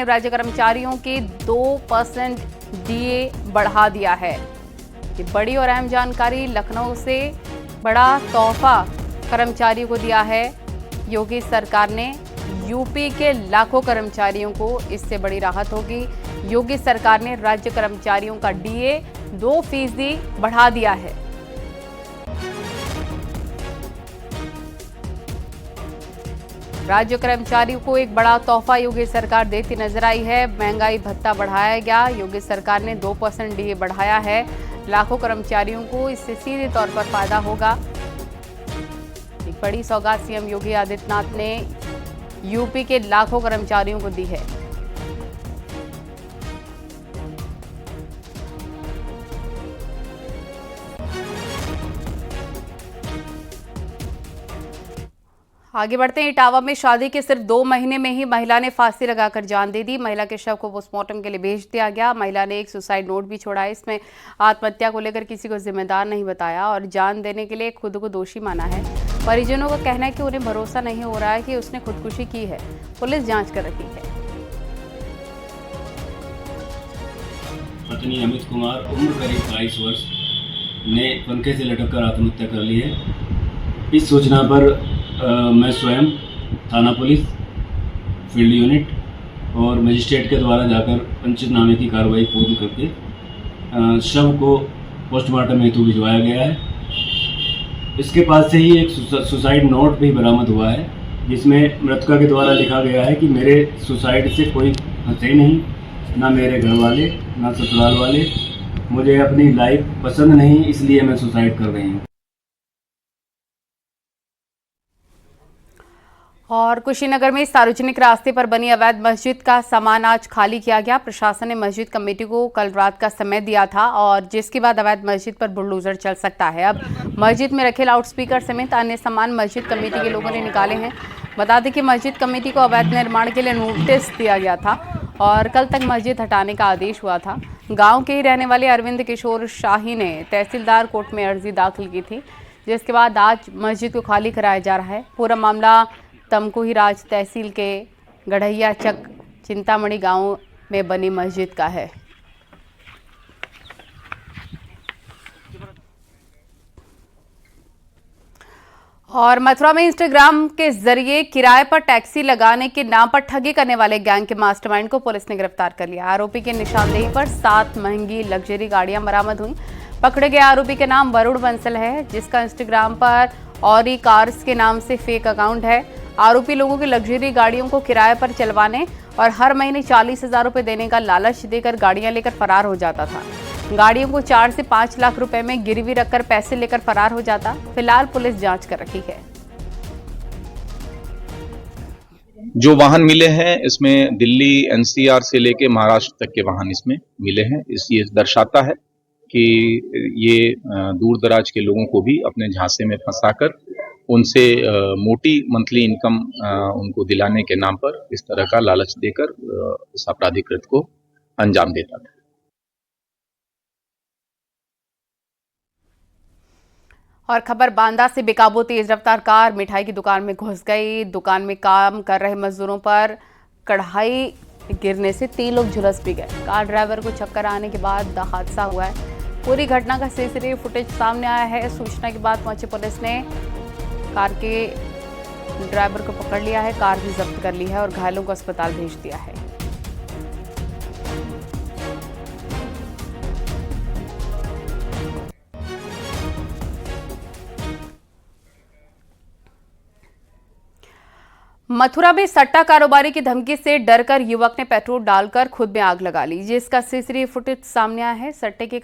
ने राज्य कर्मचारियों के 2% डीए बढ़ा दिया है। ये बड़ी और अहम जानकारी लखनऊ से बड़ा तोहफा कर्मचारियों को दिया है योगी सरकार ने। यूपी के लाखों कर्मचारियों को इससे बड़ी राहत होगी। योगी सरकार ने राज्य कर्मचारियों का डीए 2% बढ़ा दिया है। राज्य कर्मचारियों को एक बड़ा तोहफा योगी सरकार देती नजर आई है। महंगाई भत्ता बढ़ाया गया। योगी सरकार ने 2% डीए बढ़ाया है। लाखों कर्मचारियों को इससे सीधे तौर पर फायदा होगा। एक बड़ी सौगात सीएम योगी आदित्यनाथ ने यूपी के लाखों कर्मचारियों को दी है। आगे बढ़ते हैं। इटावा में शादी के सिर्फ 2 महीने में ही महिला ने फांसी लगाकर जान दे दी। महिला के शव को पोस्टमार्टम के लिए भेज दिया गया। महिला ने एक सुसाइड नोट भी छोड़ा है। इसमें आत्महत्या को लेकर किसी को जिम्मेदार नहीं बताया और जान देने के लिए खुद को दोषी माना है। परिजनों का कहना है कि उन्हें भरोसा नहीं हो रहा है कि उसने खुदकुशी की है। पुलिस जांच कर रही है। पत्नी अमित कुमार उम्र करीब 22 वर्ष ने पंखे से लटक कर आत्महत्या कर ली है। इस सूचना पर मैं स्वयं थाना पुलिस फील्ड यूनिट और मजिस्ट्रेट के द्वारा जाकर पंचनामे की कार्रवाई पूर्ण करके शव को पोस्टमार्टम हेतु भिजवाया गया है। इसके पास से ही एक सुसाइड नोट भी बरामद हुआ है, जिसमें मृतका के द्वारा लिखा गया है कि मेरे सुसाइड से कोई हंसे नहीं, ना मेरे घर वाले ना ससुराल वाले, मुझे अपनी लाइफ पसंद नहीं, इसलिए मैं सुसाइड कर रही हूँ। और कुशीनगर में सार्वजनिक रास्ते पर बनी अवैध मस्जिद का सामान आज खाली किया गया। प्रशासन ने मस्जिद कमेटी को कल रात का समय दिया था और जिसके बाद अवैध मस्जिद पर बुलडोजर चल सकता है। अब मस्जिद में रखे लाउडस्पीकर समेत अन्य सामान मस्जिद कमेटी के लोगों ने निकाले हैं। बता दें कि मस्जिद कमेटी को अवैध निर्माण के लिए नोटिस दिया गया था और कल तक मस्जिद हटाने का आदेश हुआ था। गाँव के ही रहने वाले अरविंद किशोर शाही ने तहसीलदार कोर्ट में अर्जी दाखिल की थी, जिसके बाद आज मस्जिद को खाली कराया जा रहा है। पूरा मामला तमकुही राज तहसील के गढ़ैया चक चिंतामणि गांव में बनी मस्जिद का है। और मथुरा में इंस्टाग्राम के जरिए किराए पर टैक्सी लगाने के नाम पर ठगी करने वाले गैंग के मास्टरमाइंड को पुलिस ने गिरफ्तार कर लिया। आरोपी की निशानदेही पर 7 महंगी लग्जरी गाड़ियां बरामद हुई। पकड़े गए आरोपी के नाम वरुण बंसल है, जिसका इंस्टाग्राम पर औरी कार्स के नाम से फेक अकाउंट है। आरोपी लोगों की लग्जरी गाड़ियों को किराए पर चलवाने और हर महीने 40,000 रुपए देने का लालच देकर गाड़ियां लेकर फरार हो जाता था। गाड़ियों को 4 से 5 लाख रुपए में गिरवी रखकर पैसे लेकर फरार हो जाता। फिलहाल पुलिस जांच कर रही है। जो वाहन मिले हैं इसमें दिल्ली एनसीआर से लेके महाराष्ट्र तक के वाहन इसमें मिले हैं। ये दर्शाता है कि ये दूर दराज के लोगों को भी अपने झांसे में फंसाकर उनसे मोटी मंथली इनकम उनको दिलाने के नाम पर इस तरह का लालच देकर इस आपराधिक कृत्य को अंजाम देता था। और खबर बांदा से बेकाबू तेज रफ्तार कार मिठाई की दुकान में घुस गई। दुकान में काम कर रहे मजदूरों पर कढ़ाई गिरने से 3 लोग झुलस भी गए। कार ड्राइवर को चक्कर आने के बाद हादसा हुआ है। पूरी घटना का सीसीटीवी फुटेज सामने आया है। सूचना के बाद पहुंची पुलिस ने कार के ड्राइवर को पकड़ लिया है। कार भी जब्त कर ली है और घायलों को अस्पताल भेज दिया है। मथुरा में सट्टा कारोबारी की धमकी से डरकर युवक ने पेट्रोल डालकर खुद में आग लगा ली, जिसका सीसीटीवी फुटेज सामने आया है। सट्टे के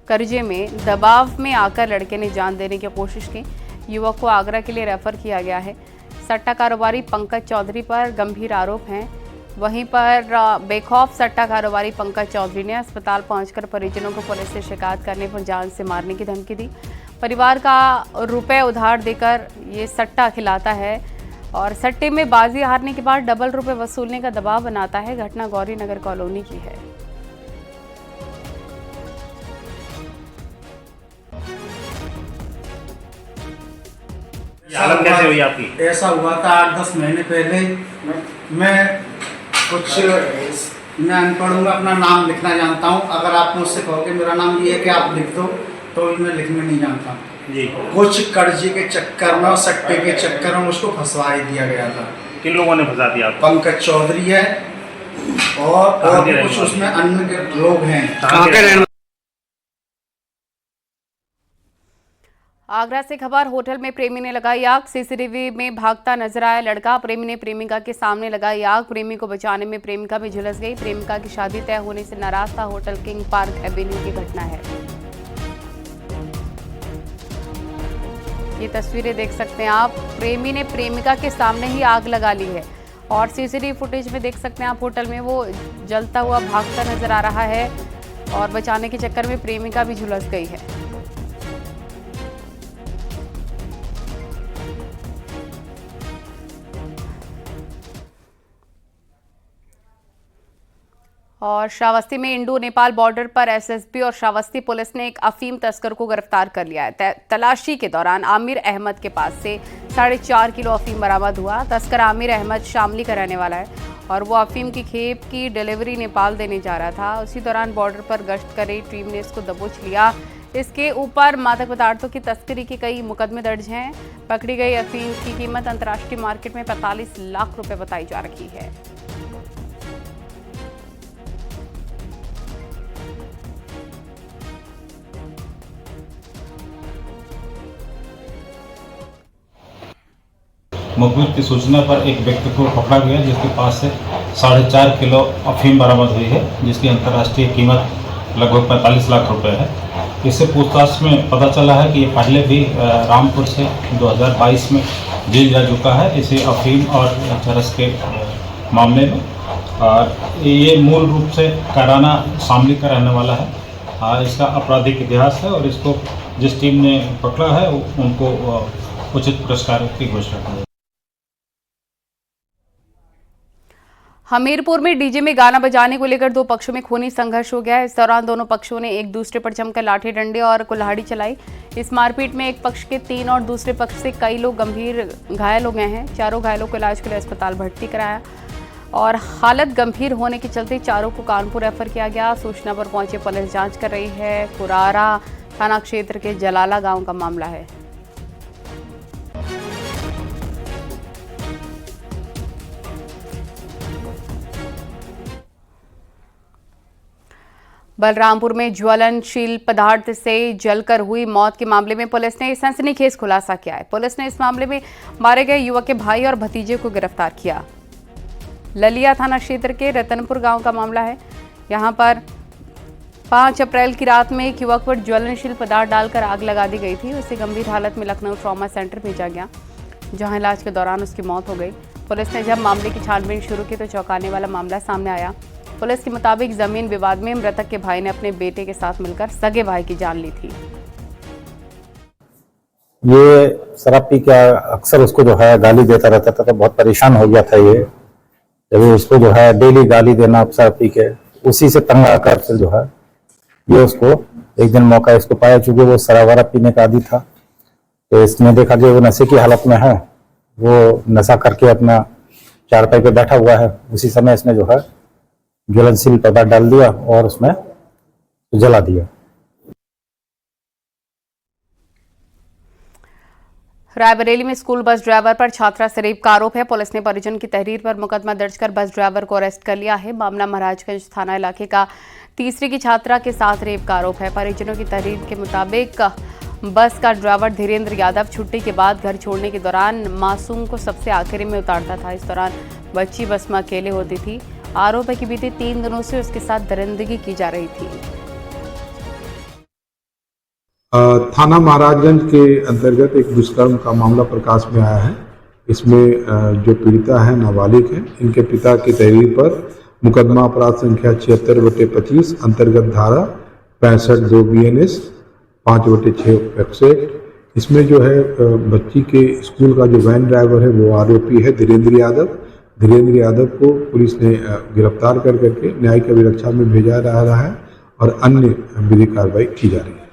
कर्जे में दबाव में आकर लड़के ने जान देने की कोशिश की। युवक को आगरा के लिए रेफर किया गया है। सट्टा कारोबारी पंकज चौधरी पर गंभीर आरोप हैं। वहीं पर बेखौफ सट्टा कारोबारी पंकज चौधरी ने अस्पताल पहुंचकर परिजनों को पुलिस से शिकायत करने पर जान से मारने की धमकी दी। परिवार का रुपए उधार देकर ये सट्टा खिलाता है और सट्टे में बाजी हारने के बाद डबल रुपए वसूलने का दबाव बनाता है। घटना गौरी नगर कॉलोनी की है। हालत कैसे हुई आपकी? ऐसा हुआ था 8-10 महीने पहले मैं कुछ मैं अनपढ़ हूँ, मैं अपना नाम लिखना जानता हूँ। अगर आप मुझसे कहोगे मेरा नाम ये है कि आप लिख दो, तो मैं लिखना नहीं जानता जी। कुछ कर्जे के चक्कर में और सट्टे के चक्कर में मुझको फंसवा ही दिया गया था। किन लोगों ने फंसा दिया आपको? पंकज चौधरी है और भी कुछ उसमें अन्य लोग हैं। आगरा से खबर, होटल में प्रेमी ने लगाई आग, सीसीटीवी में भागता नजर आया लड़का। प्रेमी ने प्रेमिका के सामने लगाई आग, प्रेमी को बचाने में प्रेमिका भी झुलस गई। प्रेमिका की शादी तय होने से नाराज था। होटल किंग पार्क एवेन्यू की घटना है। ये तस्वीरें देख सकते हैं आप, प्रेमी ने प्रेमिका के सामने ही आग लगा ली है और सीसीटीवी फुटेज में देख सकते हैं आप, होटल में वो जलता हुआ भागता नजर आ रहा है और बचाने के चक्कर में प्रेमिका भी झुलस गई है। और श्रावस्ती में इंडो नेपाल बॉर्डर पर एसएसबी और श्रावस्ती पुलिस ने एक अफीम तस्कर को गिरफ्तार कर लिया है। तलाशी के दौरान आमिर अहमद के पास से 4.5 किलो अफीम बरामद हुआ। तस्कर आमिर अहमद शामली का रहने वाला है और वो अफीम की खेप की डिलीवरी नेपाल देने जा रहा था। उसी दौरान बॉर्डर पर गश्त कर रही टीम ने इसको दबोच लिया। इसके ऊपर मादक पदार्थों की तस्करी के कई मुकदमे दर्ज हैं। पकड़ी गई अफीम की कीमत अंतर्राष्ट्रीय मार्केट में 45 लाख रुपए बताई जा रही है। मुखबिर की सूचना पर एक व्यक्ति को पकड़ा गया जिसके पास से 4.5 किलो अफीम बरामद हुई है, जिसकी अंतर्राष्ट्रीय कीमत लगभग 45 लाख रुपए है। इससे पूछताछ में पता चला है कि ये पहले भी रामपुर से 2022 में जेल जा चुका है इसे अफीम और चरस के मामले में। और ये मूल रूप से काराना शामली का रहने वाला है। इसका आपराधिक इतिहास है और इसको जिस टीम ने पकड़ा है उनको उचित पुरस्कार की घोषणा की। हमीरपुर में डीजे में गाना बजाने को लेकर दो पक्षों में खूनी संघर्ष हो गया। इस दौरान दोनों पक्षों ने एक दूसरे पर जमकर लाठी डंडे और कुल्हाड़ी चलाई। इस मारपीट में एक पक्ष के 3 और दूसरे पक्ष से कई लोग गंभीर घायल हो गए हैं। चारों घायलों को इलाज के लिए अस्पताल भर्ती कराया और हालत गंभीर होने के चलते चारों को कानपुर रेफर किया गया। सूचना पर पहुंची पुलिस जाँच कर रही है। कुरारा थाना क्षेत्र के जलाला गाँव का मामला है। बलरामपुर में ज्वलनशील पदार्थ से जलकर हुई मौत के मामले में पुलिस ने सनसनीखेज खुलासा किया है। पुलिस ने इस मामले में मारे गए युवक के भाई और भतीजे को गिरफ्तार किया। ललिया थाना क्षेत्र के रतनपुर गांव का मामला है। यहां पर 5 अप्रैल की रात में एक युवक पर ज्वलनशील पदार्थ डालकर आग लगा दी गई थी। उसे गंभीर हालत में लखनऊ ट्रॉमा सेंटर भेजा गया, जहां इलाज के दौरान उसकी मौत हो गई। पुलिस ने जब मामले की छानबीन शुरू की तो चौंकाने वाला मामला सामने आया। पुलिस के मुताबिक जमीन विवाद में मृतक के भाई ने अपने बेटे के साथ मिलकर सगे भाई की जान ली थी। ये शराब पी के अक्सर उसको जो है गाली देता रहता था, तो बहुत परेशान हो गया था ये। जब उसको जो है डेली गाली देना शराब पी के, उसी से तंग आकर फिर जो है ये उसको एक दिन मौका इसको पाया, चूंकि वो शराब वराब पीने का आदी था, तो इसने देखा कि वो नशे की हालत में है। वो नशा करके अपना चारपाई पे बैठा हुआ है। उसी समय इसने जो है ज्वलनशील पदार्थ डाल दिया और उसमें जला दिया। रायबरेली में स्कूल बस ड्राइवर पर छात्रा से रेप का आरोप है। पुलिस ने परिजन की तहरीर पर मुकदमा दर्ज कर बस ड्राइवर को अरेस्ट कर लिया है। मामला महाराजगंज थाना इलाके का तीसरी की छात्रा के साथ रेप का आरोप है। परिजनों की तहरीर के मुताबिक बस का ड्राइवर धीरेन्द्र यादव छुट्टी के बाद घर छोड़ने के दौरान मासूम को सबसे आखिरी में उतारता था। इस दौरान बच्ची बस में अकेले होती थी। आरोप है कि बीते 3 दिनों से उसके साथ दरिंदगी की जा रही थी। थाना महाराजगंज के अंतर्गत एक दुष्कर्म का मामला प्रकाश में आया है। इसमें जो पीड़िता है नाबालिग है, इनके पिता की तहरीर पर मुकदमा अपराध संख्या 76/25 अंतर्गत धारा 65(2) BNS 5/6 PEPS एक्ट। इसमें जो है बच्ची के स्कूल का जो वैन ड्राइवर है वो आरोपी है धीरेन्द्र यादव। धीरेन्द्र यादव को पुलिस ने गिरफ्तार करके न्यायिक अभिरक्षा में भेजा जा रहा है और अन्य विधिक कार्रवाई की जा रही है।